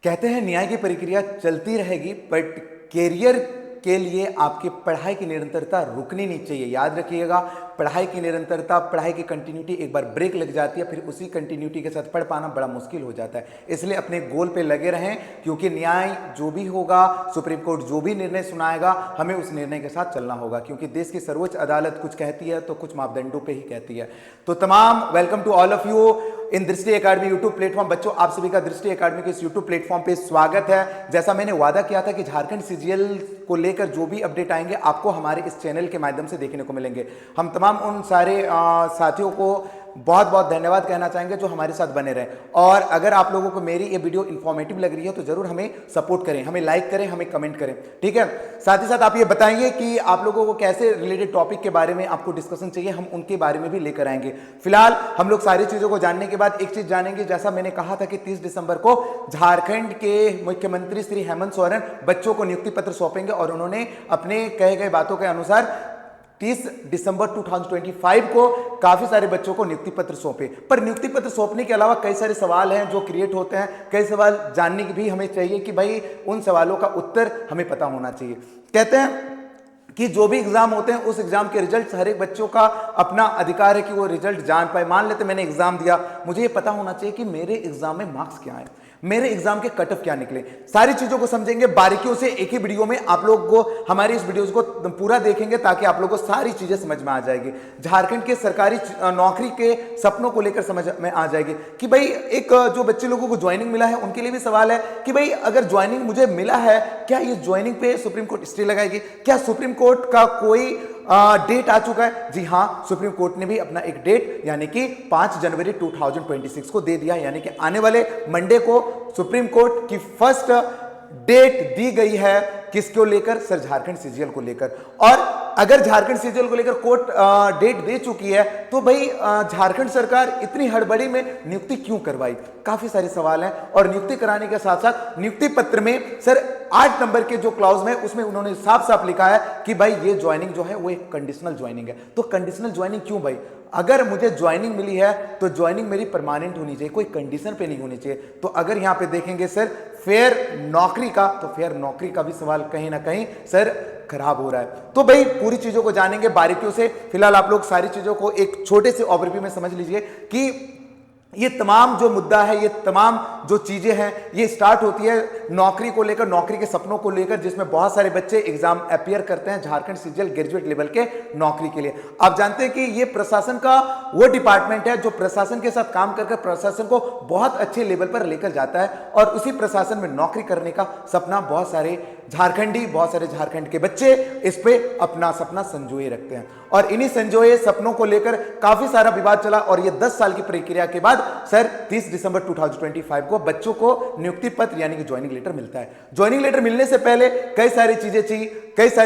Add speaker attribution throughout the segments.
Speaker 1: कहते हैं न्याय की प्रक्रिया चलती रहेगी, बट कैरियर के लिए आपकी पढ़ाई की निरंतरता रुकनी नहीं चाहिए। याद रखिएगा, पढ़ाई की निरंतरता, पढ़ाई की कंटिन्यूटी एक बार ब्रेक लग जाती है, फिर उसी कंटिन्यूटी के साथ पढ़ पाना बड़ा मुश्किल हो जाता है। इसलिए अपने गोल पे लगे रहें, क्योंकि न्याय जो भी होगा, सुप्रीम कोर्ट जो भी निर्णय सुनाएगा, हमें उस निर्णय के साथ चलना होगा, क्योंकि देश की सर्वोच्च अदालत कुछ कहती है तो कुछ मापदंडों पे ही कहती है। तो तमाम welcome to all of you in Drishti academy YouTube platform. बच्चों, आप सभी का दृष्टि एकेडमी के इस यूट्यूब प्लेटफॉर्म पे स्वागत है। जैसा मैंने वादा किया था कि झारखंड सीजीएल को लेकर जो भी अपडेट आएंगे आपको हमारे इस चैनल के माध्यम से देखने को मिलेंगे। हम तमाम उन सारे साथियों को बहुत बहुत धन्यवाद कहना चाहेंगे जो हमारे साथ बने रहे। और अगर आप लोगों को मेरी ये वीडियो इंफॉर्मेटिव लग रही है तो जरूर हमें सपोर्ट करें, हमें लाइक करें, हमें कमेंट करें, ठीक है। साथ ही साथ आप ये बताएंगे कि आप लोगों को कैसे रिलेटेड टॉपिक के बारे में आपको डिस्कशन चाहिए, हम उनके बारे में भी लेकर आएंगे। फिलहाल हम लोग सारी चीजों को जानने के बाद एक चीज जानेंगे। जैसा मैंने कहा था कि 30 दिसंबर को झारखंड के मुख्यमंत्री श्री हेमंत सोरेन बच्चों को नियुक्ति पत्र सौंपेंगे, और उन्होंने अपने कहे गए बातों के अनुसार 30 दिसंबर 2025 को काफी सारे बच्चों को नियुक्ति पत्र सौंपे। पर नियुक्ति पत्र सौंपने के अलावा कई सारे सवाल हैं जो क्रिएट होते हैं, कई सवाल जानने की भी हमें चाहिए कि भाई उन सवालों का उत्तर हमें पता होना चाहिए। कहते हैं कि जो भी एग्जाम होते हैं उस एग्जाम के रिजल्ट हर एक बच्चों का अपना अधिकार है कि वो रिजल्ट जान पाए। मान लेते मैंने एग्जाम दिया, मुझे ये पता होना चाहिए कि मेरे एग्जाम में मार्क्स क्या है, मेरे एग्जाम के कट ऑफ क्या निकले। सारी चीजों को समझेंगे बारीकियों से एक ही वीडियो में। आप लोग को हमारी इस वीडियोस को पूरा देखेंगे ताकि आप लोगों को सारी चीजें समझ में आ जाएगी, झारखंड के सरकारी नौकरी के सपनों को लेकर समझ में आ जाएगी कि भाई एक जो बच्चे लोगों को ज्वाइनिंग मिला है उनके लिए भी सवाल है कि भाई अगर ज्वाइनिंग मुझे मिला है, क्या ये ज्वाइनिंग पे सुप्रीम कोर्ट स्टे लगाएगी? क्या सुप्रीम कोर्ट का कोई डेट आ चुका है? जी हाँ, सुप्रीम कोर्ट ने भी अपना एक डेट यानी कि 5 जनवरी 2026 को दे दिया, यानी कि आने वाले मंडे को सुप्रीम कोर्ट की फर्स्ट डेट दी गई है। किसको लेकर? सर, झारखंड सीजीएल को लेकर। और अगर झारखंड सीजीएल को लेकर कोर्ट डेट दे चुकी है तो भाई झारखंड सरकार इतनी हड़बड़ी में नियुक्ति क्यों करवाई? काफी सारे सवाल हैं। और नियुक्ति कराने के साथ साथ नियुक्ति पत्र में सर 8 नंबर के जो क्लॉज में उसमें उन्होंने साफ साफ लिखा है कि भाई ये ज्वाइनिंग जो है वो एक कंडीशनल ज्वाइनिंग है। तो कंडीशनल ज्वाइनिंग क्यों भाई? अगर मुझे ज्वाइनिंग मिली है तो ज्वाइनिंग मेरी परमानेंट होनी चाहिए, कोई कंडीशन पे नहीं होनी चाहिए। तो अगर यहां पे देखेंगे सर फेयर नौकरी का, तो फेयर नौकरी का भी सवाल कहीं ना कहीं सर खराब हो रहा है। तो भाई पूरी चीजों को जानेंगे बारीकियों से। फिलहाल आप लोग सारी चीजों को एक छोटे से ओवरव्यू में समझ लीजिए कि ये तमाम जो मुद्दा है, ये तमाम जो चीजें हैं, ये स्टार्ट होती है नौकरी को लेकर, नौकरी के सपनों को लेकर, जिसमें बहुत सारे बच्चे एग्जाम अपियर करते हैं झारखंड सीजीएल ग्रेजुएट लेवल के नौकरी के लिए। आप जानते हैं कि ये प्रशासन का वो डिपार्टमेंट है जो प्रशासन के साथ काम करके प्रशासन को बहुत अच्छे लेवल पर लेकर जाता है, और उसी प्रशासन में नौकरी करने का सपना बहुत सारे झारखंडी, बहुत सारे झारखंड के बच्चे इस पे अपना सपना संजोए रखते हैं। और इन्हीं संजोए सपनों को लेकर काफी सारा विवाद चला, और ये 10 साल की प्रक्रिया के बाद सर 30 दिसंबर 2025 को बच्चों को नियुक्ति पत्र यानी कि ज्वाइनिंग लेटर मिलता है। ज्वाइनिंग लेटर मिलने से पहले कई सारी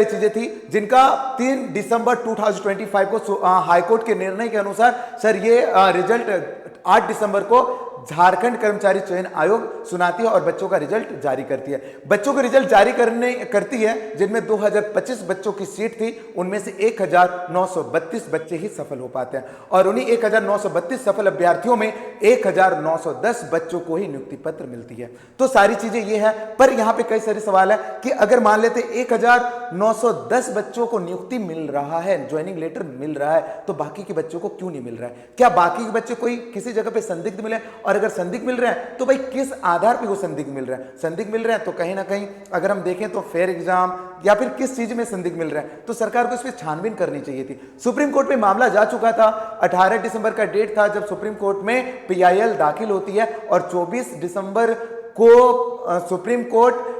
Speaker 1: चीजें थी जिनका 3 दिसंबर 2025 को हाईकोर्ट के निर्णय के अनुसार सर ये रिजल्ट 8 दिसंबर को झारखंड कर्मचारी चयन आयोग सुनाती है और बच्चों का रिजल्ट जारी करती है। बच्चों का रिजल्ट जारी करती है, जिनमें 2025 बच्चों की सीट थी, उनमें से 1932 बच्चे ही सफल हो पाते हैं, और उन्हीं 1932 सफल अभ्यर्थियों में 1910 बच्चों को ही नियुक्ति पत्र मिलती है। तो सारी चीजें ये है। पर यहां पे कई सारे सवाल है कि अगर मान लेते 1910 बच्चों को नियुक्ति मिल रहा है, ज्वाइनिंग लेटर मिल रहा है, तो बाकी के बच्चों को क्यों नहीं मिल रहा है? क्या बाकी के बच्चे कोई किसी जगह पे संदिग्ध मिले? और अगर संदिग्ध मिल रहे हैं तो भाई किस आधार पे वो संदिग्ध मिल रहे हैं? संदिग्ध मिल रहे हैं तो कहीं ना कहीं अगर हम देखें तो फेयर एग्जाम या फिर किस चीज में संदिग्ध मिल रहे हैं, तो सरकार को इस पर छानबीन करनी चाहिए थी। सुप्रीम कोर्ट में मामला जा चुका था, 18 दिसंबर का डेट था जब सुप्रीम कोर्ट में पीआईएल दाखिल होती है, और 24 दिसंबर को supreme court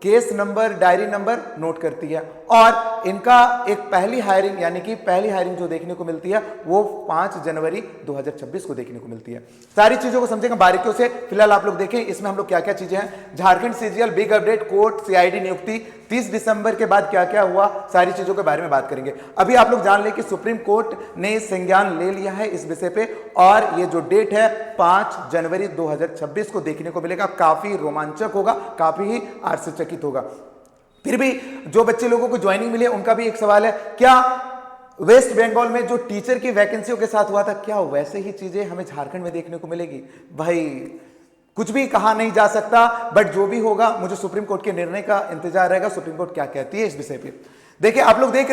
Speaker 1: case number, diary number note करती है, और इनका एक पहली हायरिंग जो देखने को मिलती है वो 5 जनवरी 2026 को देखने को मिलती है। सारी चीजों को समझेंगे बारीकियों से। फिलहाल आप लोग देखें इसमें हम लोग क्या क्या चीजें हैं। Jharkhand CGL big update, court CID नियुक्ति 30 दिसंबर के बाद क्या क्या हुआ, सारी चीजों के बारे में बात करेंगे। अभी आप लोग जान लें कि सुप्रीम कोर्ट ने संज्ञान ले लिया है इस विषय पे, और ये जो डेट है 5 जनवरी 2026 को देखने को मिलेगा। काफी रोमांचक होगा, काफी ही आश्चर्यचकित होगा। फिर भी जो बच्चे लोगों को ज्वाइनिंग मिली है उनका भी एक सवाल है, क्या वेस्ट बंगाल में जो टीचर की वैकेंसियों के साथ हुआ था, क्या वैसे ही चीजें हमें झारखंड में देखने को मिलेगी? भाई कुछ भी कहा नहीं जा सकता, बट जो भी होगा मुझे सुप्रीम कोर्ट के निर्णय का इंतजार रहेगा, सुप्रीम कोर्ट क्या कहती है इस विषय पे। देखिए आप लोग देख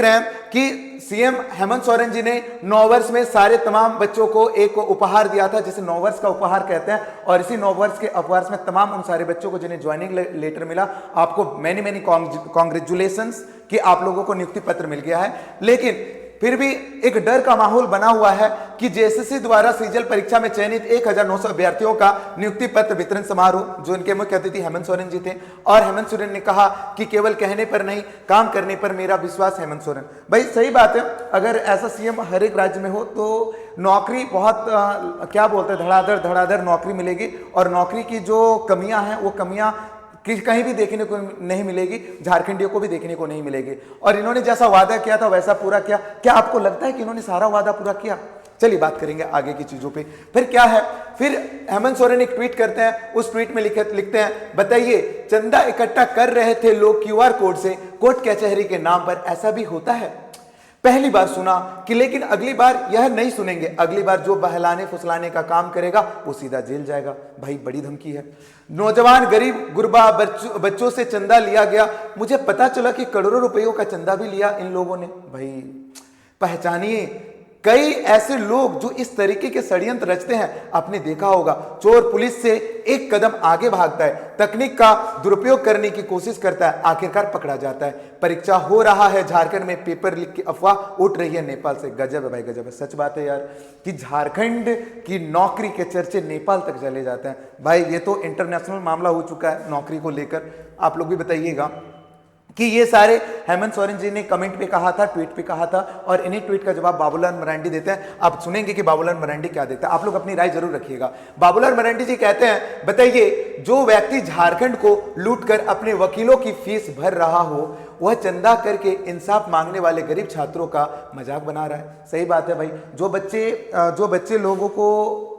Speaker 1: रहे हैं कि सीएम हेमंत सोरेन जी ने 9 वर्ष में सारे तमाम बच्चों को एक उपहार दिया था, जिसे 9 वर्ष का उपहार कहते हैं, और इसी 9 वर्ष के उपहार में तमाम उन सारे बच्चों को जिन्हें ज्वाइनिंग लेटर मिला, आपको मैनी कॉन्ग्रेचुलेशंस कि आप लोगों को नियुक्ति पत्र मिल गया है। लेकिन फिर भी एक डर का माहौल बना हुआ है कि जेएसएससी द्वारा सीजीएल परीक्षा में चयनित 1900 अभ्यर्थियों का नियुक्ति पत्र वितरण समारोह, जो इनके मुख्य अतिथि हेमंत सोरेन जी थे, और हेमंत सोरेन ने कहा कि केवल कहने पर नहीं काम करने पर मेरा विश्वास। हेमंत सोरेन भाई सही बात है, अगर ऐसा सीएम हर एक राज्य में हो तो नौकरी बहुत क्या बोलते हैं धड़ाधड़ नौकरी मिलेगी, और नौकरी की जो कमियां हैं वो कमियां कहीं भी देखने को नहीं मिलेगी, झारखंडियों को भी देखने को नहीं मिलेगी। और इन्होंने जैसा वादा किया था वैसा पूरा किया। क्या आपको लगता है कि इन्होंने सारा वादा पूरा किया? चलिए बात करेंगे आगे की चीजों पे। फिर क्या है, फिर हेमंत सोरेन एक ट्वीट करते हैं, उस ट्वीट में लिखते हैं, बताइए चंदा इकट्ठा कर रहे थे लोग क्यूआर कोड से, कोर्ट कचहरी के नाम पर, ऐसा भी होता है? पहली बार सुना कि, लेकिन अगली बार यह नहीं सुनेंगे। अगली बार जो बहलाने फुसलाने का काम करेगा वो सीधा जेल जाएगा। भाई बड़ी धमकी है। नौजवान गरीब गुरबा बच्चों से चंदा लिया गया, मुझे पता चला कि करोड़ों रुपयों का चंदा भी लिया इन लोगों ने। भाई पहचानिए कई ऐसे लोग जो इस तरीके के षड्यंत्र रचते हैं, आपने देखा होगा। चोर पुलिस से एक कदम आगे भागता है, तकनीक का दुरुपयोग करने की कोशिश करता है, आखिरकार पकड़ा जाता है। परीक्षा हो रहा है झारखंड में, पेपर लीक की अफवाह उठ रही है नेपाल से। गजब है भाई गजब है, सच बात है यार कि झारखंड की नौकरी के चर्चे नेपाल तक चले जाते हैं। भाई ये तो इंटरनेशनल मामला हो चुका है नौकरी को लेकर। आप लोग भी बताइएगा कि ये सारे हेमंत सोरेन जी ने कमेंट पे कहा था, ट्वीट पे कहा था, और इन्हीं ट्वीट का जवाब बाबूलाल मरांडी देते हैं। आप सुनेंगे कि बाबूलाल मरांडी क्या देता है, आप लोग अपनी राय जरूर रखिएगा। बाबूलाल मरांडी जी कहते हैं, बताइए जो व्यक्ति झारखंड को लूटकर अपने वकीलों की फीस भर रहा हो, वह चंदा करके इंसाफ मांगने वाले गरीब छात्रों का मजाक बना रहा है। सही बात है भाई, जो बच्चे लोगों को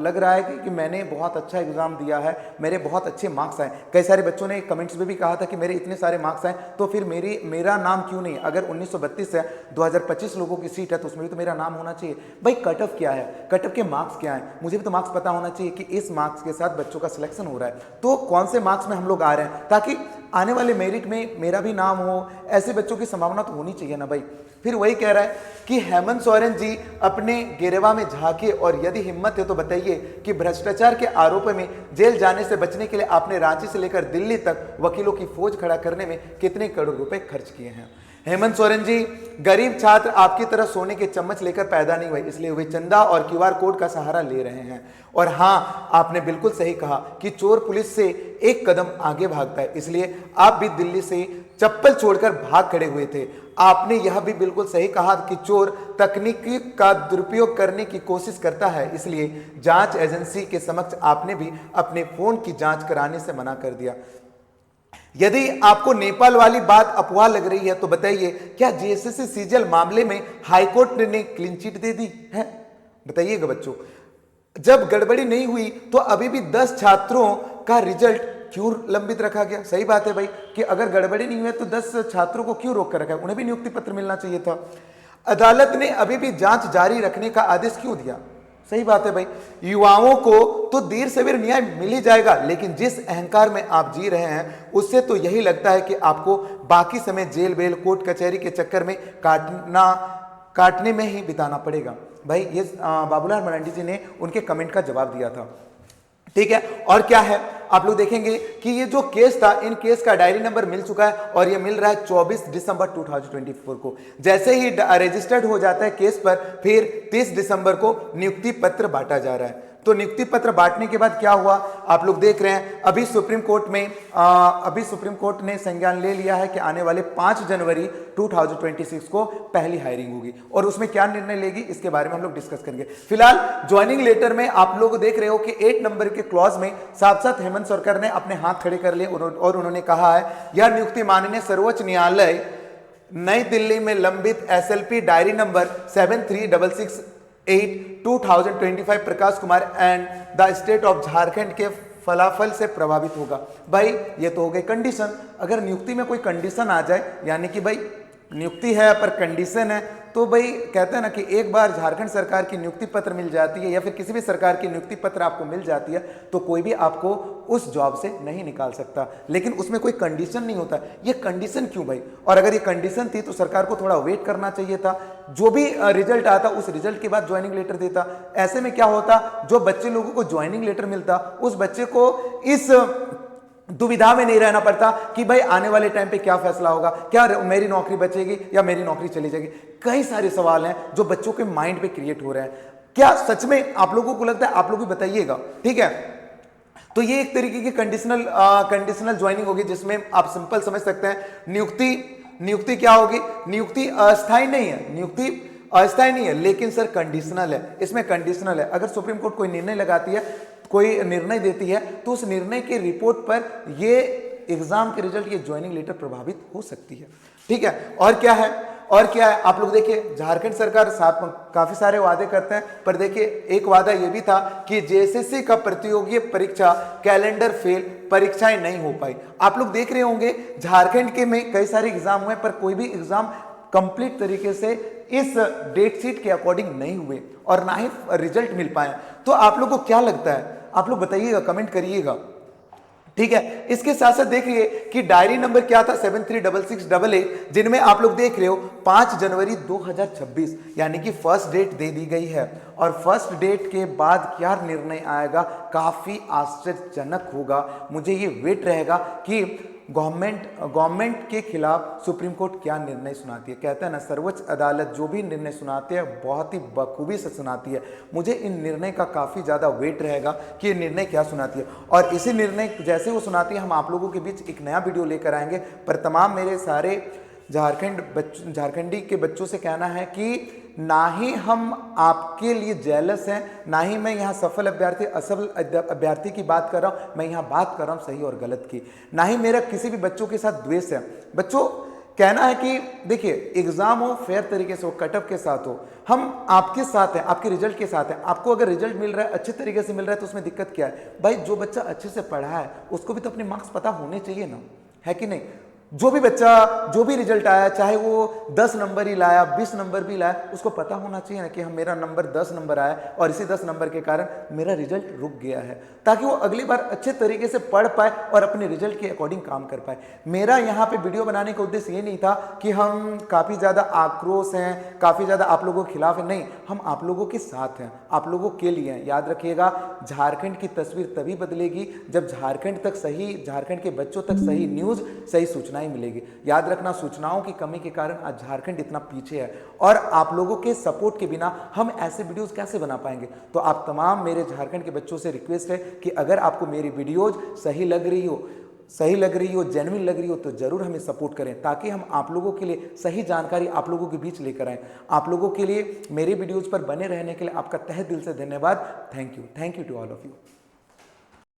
Speaker 1: लग रहा है कि मैंने बहुत अच्छा एग्जाम दिया है, मेरे बहुत अच्छे मार्क्स आए। कई सारे बच्चों ने कमेंट्स में भी कहा था कि मेरे इतने सारे मार्क्स आए तो फिर मेरा नाम क्यों नहीं? अगर 1932 से 2025 लोगों की सीट है तो उसमें भी तो मेरा नाम होना चाहिए। भाई कट ऑफ क्या है, कट ऑफ के मार्क्स क्या है, मुझे भी तो मार्क्स पता होना चाहिए कि इस मार्क्स के साथ बच्चों का सिलेक्शन हो रहा है तो कौन से मार्क्स में हम लोग आ रहे हैं, ताकि आने वाले मेरिट में मेरा भी नाम हो। ऐसे बच्चों की संभावना तो होनी चाहिए ना भाई। फिर वही कह रहा है कि हेमंत सोरेन जी अपने गिरेवा में झांके, और यदि हिम्मत है तो बताइए कि भ्रष्टाचार के आरोप में जेल जाने से बचने के लिए आपने रांची से लेकर दिल्ली तक वकीलों की फौज खड़ा करने में कितने करोड़ रुपए खर्च किए हैं। हेमंत सोरेन जी, गरीब छात्र आपकी तरह सोने के चम्मच लेकर पैदा नहीं हुए, इसलिए वे चंदा और क्यूआर कोड का सहारा ले रहे हैं। और हाँ, आपने बिल्कुल सही कहा कि चोर पुलिस से एक कदम आगे भागता है, इसलिए आप भी दिल्ली से चप्पल छोड़कर भाग खड़े हुए थे। आपने यह भी बिल्कुल सही कहा कि चोर तकनीकी का दुरुपयोग करने की कोशिश करता है, इसलिए जांच एजेंसी के समक्ष आपने भी अपने फोन की जांच कराने से मना कर दिया। यदि आपको नेपाल वाली बात अफवाह लग रही है तो बताइए, क्या जेएसएससी सीजीएल मामले में हाईकोर्ट ने क्लीन चिट दे दी है? बताइएगा बच्चों, जब गड़बड़ी नहीं हुई तो अभी भी 10 छात्रों का रिजल्ट क्यों लंबित रखा गया? सही बात है भाई कि अगर गड़बड़ी नहीं हुई तो 10 छात्रों को क्यों रोक कर रखा है? उन्हें भी नियुक्ति पत्र मिलना चाहिए था। अदालत ने अभी भी जांच जारी रखने का आदेश क्यों दिया? सही बात है भाई, युवाओं को तो देर सवेर न्याय मिल ही जाएगा, लेकिन जिस अहंकार में आप जी रहे हैं उससे तो यही लगता है कि आपको बाकी समय जेल बेल कोर्ट कचहरी के चक्कर में काटने में ही बिताना पड़ेगा। भाई ये बाबूलाल मरांडी जी ने उनके कमेंट का जवाब दिया था, ठीक है। और क्या है, आप लोग देखेंगे कि ये जो केस था, इन केस का डायरी नंबर मिल चुका है और ये मिल रहा है 24 दिसंबर 2024 को। जैसे ही रजिस्टर्ड हो जाता है केस पर, फिर 30 दिसंबर को नियुक्ति पत्र बांटा जा रहा है। तो नियुक्ति पत्र बांटने के बाद क्या हुआ, आप लोग देख रहे हैं। अभी सुप्रीम कोर्ट ने संज्ञान ले लिया है कि आने वाले 5 जनवरी 2026 को पहली हायरिंग होगी, और उसमें क्या निर्णय लेगी इसके बारे में हम लोग डिस्कस करेंगे। फिलहाल ज्वाइनिंग लेटर में आप लोग देख रहे हो कि 8 नंबर के क्लॉज में साथ साथ हेमंत सरकार ने अपने हाथ खड़े कर लिए और उन्होंने कहा है, यह नियुक्ति माननीय सर्वोच्च न्यायालय नई दिल्ली में लंबित SLP diary number 73668/2025 Prakash Kumar and the state of Jharkhand के फलाफल से प्रभावित होगा। भाई ये तो हो गई कंडीशन। अगर नियुक्ति में कोई कंडीशन आ जाए, यानी कि भाई नियुक्ति है पर कंडीशन है, तो भाई कहते हैं ना कि एक बार झारखंड सरकार की नियुक्ति पत्र मिल जाती है या फिर किसी भी सरकार की नियुक्ति पत्र आपको मिल जाती है तो कोई भी आपको उस जॉब से नहीं निकाल सकता, लेकिन उसमें कोई कंडीशन नहीं होता। ये कंडीशन क्यों भाई? और अगर ये कंडीशन थी तो सरकार को थोड़ा वेट करना चाहिए था, जो भी रिजल्ट आता उस रिजल्ट के बाद ज्वाइनिंग लेटर देता। ऐसे में क्या होता, जो बच्चे लोगों को ज्वाइनिंग लेटर मिलता उस बच्चे को इस दुविधा में नहीं रहना पड़ता कि भाई आने वाले टाइम पे क्या फैसला होगा, क्या मेरी नौकरी बचेगी या मेरी नौकरी चली जाएगी। कई सारे सवाल हैं जो बच्चों के माइंड पे क्रिएट हो रहे हैं। क्या सच में आप लोगों को लगता है? आप लोग भी बताइएगा, ठीक है। तो ये एक तरीके की कंडीशनल ज्वाइनिंग होगी जिसमें आप सिंपल समझ सकते हैं नियुक्ति क्या होगी? नियुक्ति अस्थायी नहीं है, नियुक्ति अस्थायी नहीं है, लेकिन सर कंडीशनल है। इसमें कंडीशनल है, अगर सुप्रीम कोर्ट कोई निर्णय लगाती है, कोई निर्णय देती है तो उस निर्णय के रिपोर्ट पर ये एग्जाम के रिजल्ट, ये ज्वाइनिंग लेटर प्रभावित हो सकती है, ठीक है। और क्या है, और क्या है, आप लोग देखिए झारखंड सरकार काफी सारे वादे करते हैं, पर देखिए एक वादा ये भी था कि जेएसएससी का प्रतियोगी परीक्षा कैलेंडर फेल, परीक्षाएं नहीं हो पाई। आप लोग देख रहे होंगे झारखंड के में कई सारे एग्जाम हुए पर कोई भी एग्जाम कंप्लीट तरीके से इस डेट शीट के अकॉर्डिंग नहीं हुए और ना ही रिजल्ट मिल पाए। तो आप लोग को क्या लगता है? आप लोग बताइएगा, कमेंट करिएगा, ठीक है। इसके साथ साथ देखिए कि डायरी नंबर क्या था 736688, जिनमें आप लोग देख रहे हो 5 जनवरी 2026 यानी कि फर्स्ट डेट दे दी गई है। और फर्स्ट डेट के बाद क्या निर्णय आएगा, काफी आश्चर्यजनक होगा। मुझे ये वेट रहेगा कि गवर्नमेंट के खिलाफ सुप्रीम कोर्ट क्या निर्णय सुनाती है। कहता है ना, सर्वोच्च अदालत जो भी निर्णय सुनाती है बहुत ही बखूबी से सुनाती है। मुझे इन निर्णय का काफ़ी ज़्यादा वेट रहेगा कि ये निर्णय क्या सुनाती है। और इसी निर्णय जैसे वो सुनाती है हम आप लोगों के बीच एक नया वीडियो लेकर आएंगे। पर तमाम मेरे सारे झारखंडी के बच्चों से कहना है कि ना ही हम आपके लिए जेलस हैं, ना ही मैं यहाँ सफल अभ्यर्थी असफल अभ्यर्थी की बात कर रहा हूँ, मैं यहाँ बात कर रहा हूँ सही और गलत की। ना ही मेरा किसी भी बच्चों के साथ द्वेष है। बच्चों कहना है कि देखिए एग्जाम हो फेयर तरीके से हो, कटअप के साथ हो, हम आपके साथ हैं, आपके रिजल्ट के साथ हैं। आपको अगर रिजल्ट मिल रहा है, अच्छे तरीके से मिल रहा है तो उसमें दिक्कत क्या है भाई? जो बच्चा अच्छे से पढ़ा है उसको भी तो अपने मार्क्स पता होने चाहिए ना, है कि नहीं? जो भी बच्चा जो भी रिजल्ट आया, चाहे वो 10 नंबर ही लाया, 20 नंबर भी लाया, उसको पता होना चाहिए ना कि हम मेरा नंबर 10 नंबर आया और इसी 10 नंबर के कारण मेरा रिजल्ट रुक गया है, ताकि वो अगली बार अच्छे तरीके से पढ़ पाए और अपने रिजल्ट के अकॉर्डिंग काम कर पाए। मेरा यहाँ पे वीडियो बनाने का उद्देश्य ये नहीं था कि हम काफ़ी ज़्यादा आक्रोश हैं, काफ़ी ज़्यादा आप लोगों के खिलाफ है, नहीं, हम आप लोगों के साथ हैं, आप लोगों के लिए हैं। याद रखिएगा, झारखंड की तस्वीर तभी बदलेगी जब झारखंड के बच्चों तक सही न्यूज़, सही सूचनाएं मिलेगी। याद रखना, सूचनाओं की कमी के कारण आज झारखंड इतना पीछे है और आप लोगों के सपोर्ट के बिना हम ऐसे वीडियोस कैसे बना पाएंगे। तो आप तमाम मेरे झारखंड के बच्चों से रिक्वेस्ट है कि अगर आपको मेरी वीडियोज सही लग रही हो, जेन्युइन लग रही हो, तो जरूर हमें सपोर्ट करें, ताकि हम आप लोगों के लिए सही जानकारी आप लोगों के बीच लेकर आएं। आप लोगों के लिए मेरे वीडियोज पर बने रहने के लिए आपका तहे दिल से धन्यवाद। Thank you to all of you.